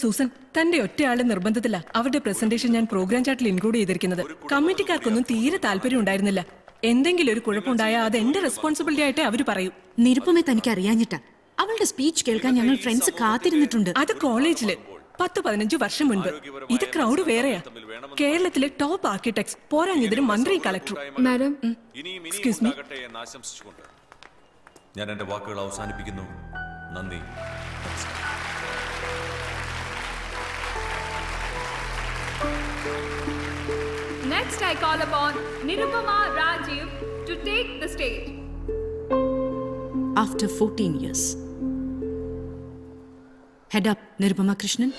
Susan, തന്റെ ഒറ്റയാളെ നിർബന്ധത്തില അവരുടെ presentation ഞാൻ പ്രോഗ്രാം ചാർട്ടിൽ ഇൻക്ലൂഡ് ചെയ്തിരിക്കുന്നത്. കമ്മിറ്റിക്കാർക്കൊന്നും തീരെ താല്പര്യം ഉണ്ടായിരുന്നില്ല. എന്തെങ്കിലും ഒരു കുഴപ്പമുണ്ടായാൽ അത് എന്റെ റെസ്പോൺസിബിലിറ്റി ആയിട്ടേ അവര് പറയൂ. നിരുപമേ തനിക്ക് അറിയാഞ്ഞിട്ടാ. അവളുടെ സ്പീച്ച് കേൾക്കാൻ ഞങ്ങൾ ഫ്രണ്ട്സ് കാത്തിരുന്നിട്ടുണ്ട്. അത് കോളേജില് 10-15 വർഷം മുൻപ്. ഇത് ക്രൗഡ് വേറെയാ. കേരളത്തിലെ ടോപ്പ് ആർക്കിടെക്ട്സ്, പോരാഞ്ഞതിന് മന്ത്രി കളക്ടറും. Madam, excuse me. ഞാൻ എന്റെ വാക്കുകൾ അവസാനിപ്പിക്കുന്നു. നന്ദി. Next, I call upon Nirupama Rajiv to take the stage. After 14 years. Head up, Nirupama Krishnan.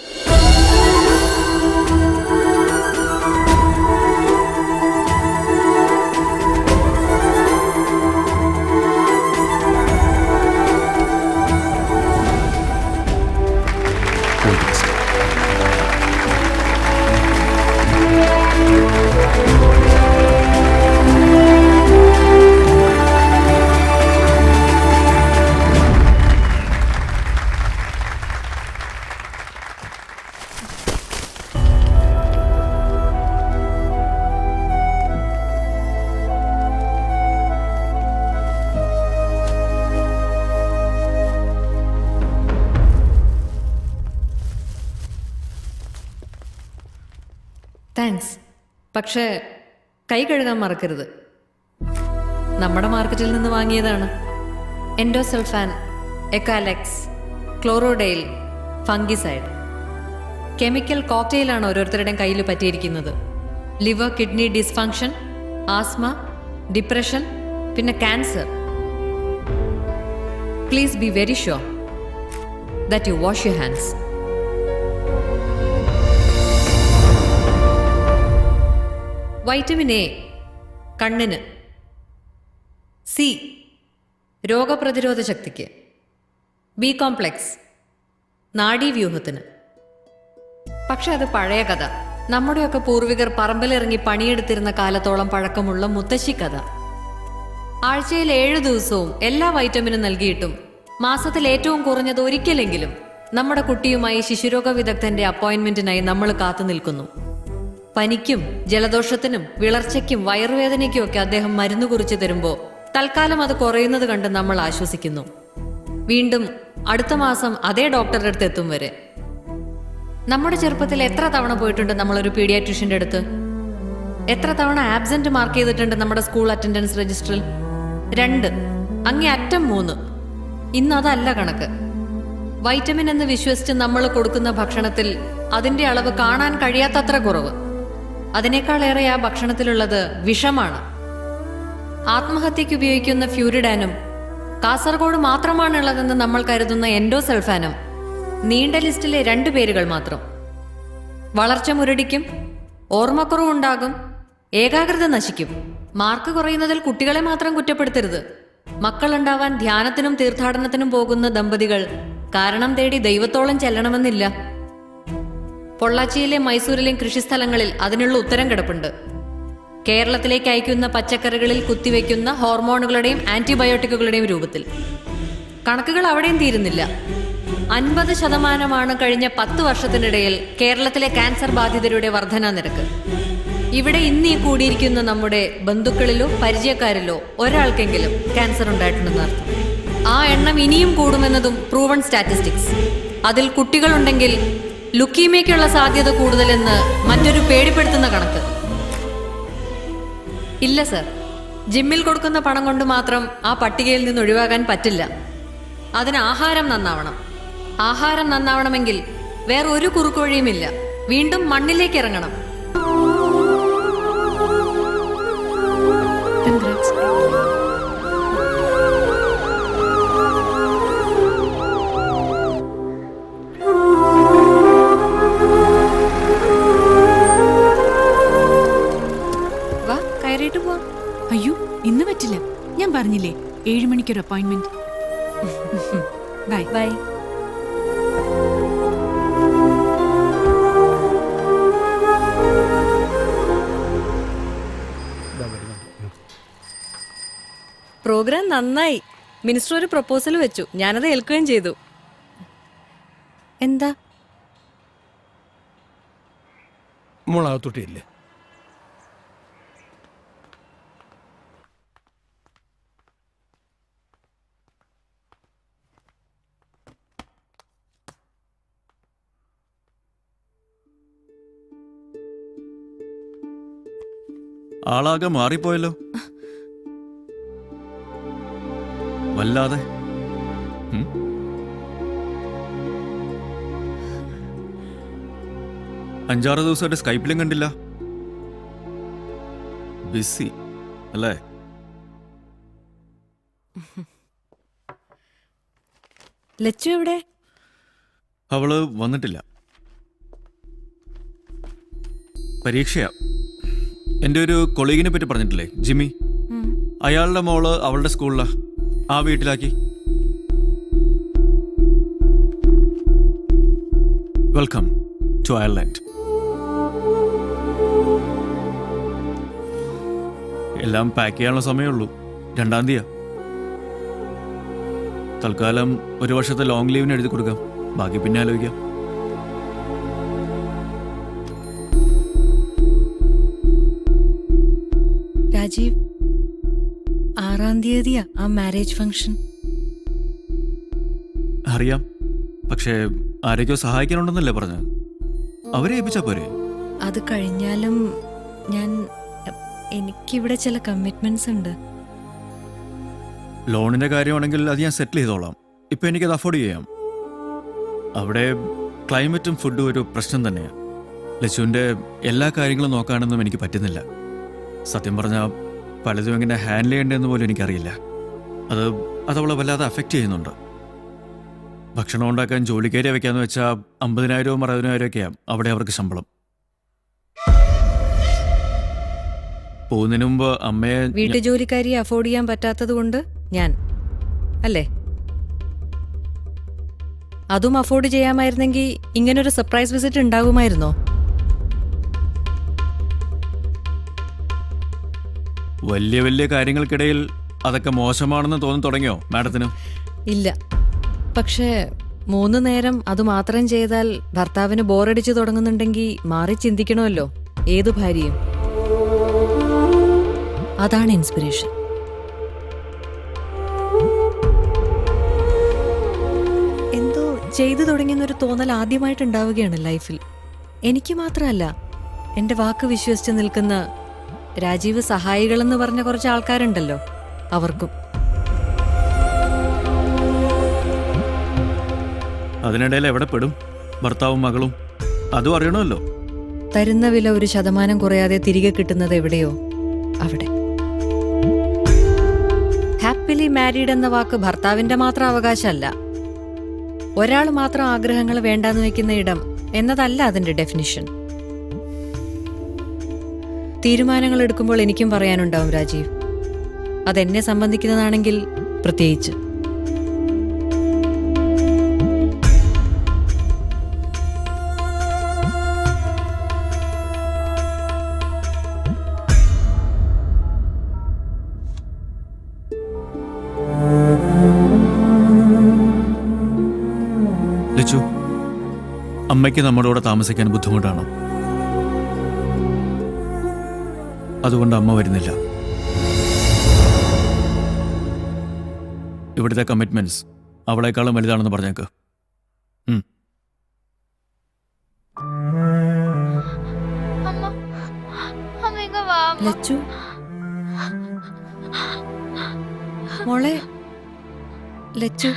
Thanks. പക്ഷേ കൈ കഴുകാൻ മറക്കരുത്. നമ്മുടെ മാർക്കറ്റിൽ നിന്ന് വാങ്ങിയതാണ്. എൻഡോസൾഫാൻ, എക്കാലെക്സ്, ക്ലോറോഡെയിൽ, ഫംഗിസൈഡ്. കെമിക്കൽ കോക്ടെയിലാണ് ഓരോരുത്തരുടെയും കയ്യിൽ പറ്റിയിരിക്കുന്നത്. Liver kidney dysfunction, asthma, depression, പിന്നെ cancer. Please be very sure that you wash your hands. Vitamin A കണ്ണിന്, സി രോഗപ്രതിരോധ ശക്തിക്ക്, ബി കോംപ്ലെക്സ് നാഡീവ്യൂഹത്തിന്. പക്ഷെ അത് പഴയ കഥ. നമ്മുടെയൊക്കെ പൂർവികർ പറമ്പിലിറങ്ങി പണിയെടുത്തിരുന്ന കാലത്തോളം പഴക്കമുള്ള മുത്തശ്ശി കഥ. ആഴ്ചയിൽ 7 ദിവസവും എല്ലാ വൈറ്റമിനും നൽകിയിട്ടും മാസത്തിൽ ഏറ്റവും കുറഞ്ഞത് ഒരിക്കലെങ്കിലും നമ്മുടെ കുട്ടിയുമായി ശിശുരോഗ വിദഗ്ധന്റെ അപ്പോയിന്റ്മെന്റിനായി നമ്മൾ കാത്തു നിൽക്കുന്നു. പനിക്കും ജലദോഷത്തിനും വിളർച്ചയ്ക്കും വയറുവേദനയ്ക്കും ഒക്കെ അദ്ദേഹം മരുന്ന് കുറിച്ച് തരുമ്പോൾ തൽക്കാലം അത് കുറയുന്നത് കണ്ട് നമ്മൾ ആശ്വസിക്കുന്നു. വീണ്ടും അടുത്ത മാസം അതേ ഡോക്ടറുടെ അടുത്ത് എത്തും വരെ. നമ്മുടെ ചെറുപ്പത്തിൽ എത്ര തവണ പോയിട്ടുണ്ട് നമ്മളൊരു പീഡിയാട്രിഷ്യന്റെ അടുത്ത്? എത്ര തവണ ആബ്സെന്റ് മാർക്ക് ചെയ്തിട്ടുണ്ട് നമ്മുടെ സ്കൂൾ അറ്റൻഡൻസ് രജിസ്റ്ററിൽ? 2, അങ്ങേ അറ്റം 3. ഇന്ന് അതല്ല കണക്ക്. വൈറ്റമിൻ എന്ന് വിശ്വസിച്ച് നമ്മൾ കൊടുക്കുന്ന ഭക്ഷണത്തിൽ അതിന്റെ അളവ് കാണാൻ കഴിയാത്തത്ര കുറവ്. അതിനേക്കാളേറെ ആ ഭക്ഷണത്തിലുള്ളത് വിഷമാണ്. ആത്മഹത്യയ്ക്ക് ഉപയോഗിക്കുന്ന ഫ്യൂരിഡാനും കാസർഗോഡ് മാത്രമാണുള്ളതെന്ന് നമ്മൾ കരുതുന്ന എൻഡോസൾഫാനും നീണ്ട ലിസ്റ്റിലെ 2 പേരുകൾ മാത്രം. വളർച്ച മുരടിക്കും, ഓർമ്മക്കുറവുണ്ടാകും, ഏകാഗ്രത നശിക്കും. മാർക്ക് കുറയുന്നതിൽ കുട്ടികളെ മാത്രം കുറ്റപ്പെടുത്തരുത്. മക്കളുണ്ടാവാൻ ധ്യാനത്തിനും തീർത്ഥാടനത്തിനും പോകുന്ന ദമ്പതികൾ കാരണം തേടി ദൈവത്തോളം ചെല്ലണമെന്നില്ല. പൊള്ളാച്ചിയിലെ മൈസൂരിലെയും കൃഷിസ്ഥലങ്ങളിൽ അതിനുള്ള ഉത്തരം കിടപ്പുണ്ട്. കേരളത്തിലേക്ക് അയക്കുന്ന പച്ചക്കറികളിൽ കുത്തിവെക്കുന്ന ഹോർമോണുകളുടെയും ആന്റിബയോട്ടിക്കുകളുടെയും രൂപത്തിൽ. കണക്കുകൾ അവിടെയും തീരുന്നില്ല. 50% കഴിഞ്ഞ 10 വർഷത്തിനിടയിൽ കേരളത്തിലെ ക്യാൻസർ ബാധിതരുടെ വർധനാ നിരക്ക്. ഇവിടെ ഇന്ന് ഈ കൂടിയിരിക്കുന്ന നമ്മുടെ ബന്ധുക്കളിലോ പരിചയക്കാരിലോ ഒരാൾക്കെങ്കിലും ക്യാൻസർ ഉണ്ടായിട്ടുണ്ടെന്ന് അർത്ഥം. ആ എണ്ണം ഇനിയും കൂടുമെന്നതും പ്രൂവൺ സ്റ്റാറ്റിസ്റ്റിക്സ്. അതിൽ കുട്ടികളുണ്ടെങ്കിൽ ലുക്കീമിയയ്ക്കുള്ള സാധ്യത കൂടുതലെന്ന് മറ്റൊരു പേടിപ്പെടുത്തുന്ന കണക്ക്. ഇല്ല സർ, ജിമ്മിൽ കൊടുക്കുന്ന പണം കൊണ്ട് മാത്രം ആ പട്ടികയിൽ നിന്ന് ഒഴിവാകാൻ പറ്റില്ല. അതിന് ആഹാരം നന്നാവണം. ആഹാരം നന്നാവണമെങ്കിൽ വേറെ ഒരു കുറുക്കുവഴിയുമില്ല. വീണ്ടും മണ്ണിലേക്ക് ഇറങ്ങണം. അയ്യോ, ഇന്ന് പറ്റില്ല. ഞാൻ പറഞ്ഞില്ലേ 7 മണിക്കൊരു അപ്പോയിന്റ്മെന്റ്. Bye bye. പ്രോഗ്രാം നന്നായി. മിനിസ്റ്റർ ഒരു പ്രപ്പോസൽ വെച്ചു, ഞാനത് ഏൽക്കുകയും ചെയ്തു. എന്താ? മോളകത്തൊട്ടിയില്ലേ? ആളാകെ മാറിപ്പോയല്ലോ, വല്ലാതെ. 5-6 ദിവസമായിട്ട് സ്കൈപ്പിലും കണ്ടില്ല. ബിസി അല്ലേ? ലച്ചു എവിടെ? അവള് വന്നിട്ടില്ല. പരീക്ഷയാ. എൻ്റെ ഒരു കൊളീഗിനെ പറ്റി പറഞ്ഞിട്ടില്ലേ, ജിമ്മി? അയാളുടെ മോള് അവളുടെ സ്കൂളിലാ. ആ വീട്ടിലാക്കി. Welcome to Ireland. എല്ലാം പാക്ക് ചെയ്യാനുള്ള സമയമുള്ളൂ. 2-ാം തീയതിയാ. തൽക്കാലം 1 വർഷത്തെ ലോങ് ലീവിന് എഴുതി കൊടുക്കാം. ബാക്കി പിന്നെ ആലോചിക്കാം. രാജീവ്, 6-ാം തീയതിയാ ആ മാരേജ് ഫംഗ്ഷൻ. അറിയാം, പക്ഷേ ആരൊക്കെയോ സഹായിക്കാനുണ്ടെന്നല്ലേ പറഞ്ഞത്? അവരെ ഏൽപ്പിച്ചാ പോരെ? അത് കഴിഞ്ഞാലും എനിക്കിവിടെ ചില കമ്മിറ്റ്മെന്റ്സ് ഉണ്ട്. ലോണിന്റെ കാര്യമാണെങ്കിൽ അത് ഞാൻ സെറ്റിൽ ചെയ്തോളാം. ഇപ്പൊ എനിക്കത് അഫോർഡ് ചെയ്യാം. അവിടെ ക്ലൈമറ്റും ഫുഡും ഒരു പ്രശ്നം തന്നെയാണ്. ലച്ചുവിന്റെ എല്ലാ കാര്യങ്ങളും നോക്കാനൊന്നും എനിക്ക് പറ്റുന്നില്ല. സത്യം പറഞ്ഞാൽ പലതും എങ്ങനെ ഹാൻഡിൽ ചെയ്യേണ്ടതെന്ന് പോലും എനിക്കറിയില്ല. അതവളെ വല്ലാതെ അഫക്റ്റ് ചെയ്യുന്നുണ്ട്. ഭക്ഷണം ഉണ്ടാക്കാൻ ജോലിക്കാരെ വെക്കാന്ന് വെച്ചാൽ 50,000-വും 60,000 ഒക്കെയാണ് അവിടെ അവർക്ക് ശമ്പളം. പോകുന്നതിന് മുമ്പ് അമ്മയെ വീട്ടുജോലിക്കാരിയെ അഫോർഡ് ചെയ്യാൻ പറ്റാത്തത് കൊണ്ട് ഞാൻ അല്ലേ? അതും അഫോർഡ് ചെയ്യാമായിരുന്നെങ്കിൽ ഇങ്ങനൊരു സർപ്രൈസ് വിസിറ്റ് ഉണ്ടാകുമായിരുന്നോ? വലിയ വലിയ കാര്യങ്ങൾക്കിടയിൽ അതൊക്കെ മോശമാണെന്ന് തോന്നി തുടങ്ങിയോ മാഡത്തിന്? ഇല്ല, പക്ഷേ 3 നേരം അത് മാത്രം ചെയ്താൽ ഭർത്താവിന് ബോറടിച്ചു തുടങ്ങുന്നുണ്ടെങ്കിൽ മാറി ചിന്തിക്കണമല്ലോ ഏതു ഭാര്യയും. അതാണ് ഇൻസ്പിറേഷൻ. എന്തോ ചെയ്തു തുടങ്ങിയെന്നൊരു തോന്നൽ ആദ്യമായിട്ടുണ്ടാവുകയാണ് ലൈഫിൽ. എനിക്ക് മാത്രമല്ല, എൻ്റെ വാക്ക് വിശ്വസിച്ച് നിൽക്കുന്ന രാജീവ് സഹായികളെന്ന് പറഞ്ഞ കുറച്ച് ആൾക്കാരുണ്ടല്ലോ, അവർക്കും. അതിനിടയിൽ എവിടെ പെടും ഭർത്താവും മകളും? അതും അറിയണമല്ലോ. തരുന്ന വില 1% കുറയാതെ തിരികെ കിട്ടുന്നത് എവിടെയോ അവിടെ. ഹാപ്പിലി മാരീഡ് എന്ന വാക്ക് ഭർത്താവിന്റെ മാത്രം അവകാശമല്ല. ഒരാൾ മാത്രം ആഗ്രഹങ്ങൾ വേണ്ടാന്ന് വെക്കുന്ന ഇടം എന്നതല്ല അതിന്റെ ഡെഫിനിഷൻ. തീരുമാനങ്ങൾ എടുക്കുമ്പോൾ എനിക്കും പറയാനുണ്ടാവും രാജീവ്. അതെന്നെ സംബന്ധിക്കുന്നതാണെങ്കിൽ പ്രത്യേകിച്ച്. ലച്ചു, അമ്മയ്ക്ക് നമ്മുടെ കൂടെ താമസിക്കാൻ ബുദ്ധിമുട്ടാണോ? അതുകൊണ്ട് അമ്മ വരുന്നില്ല. ഇവിടുത്തെ കമ്മിറ്റ്മെന്റ്സ് അവളെക്കാളും വലുതാണെന്ന് പറഞ്ഞേക്ക്. ലച്ചു മോളെ, ലച്ചു,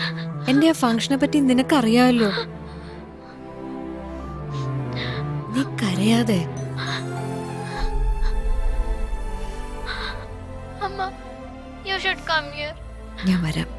എന്റെ ആ ഫംഗ്ഷനെ പറ്റി നിനക്കറിയാമല്ലോ. നീ കരയാതെ. ഞാൻ വരാം.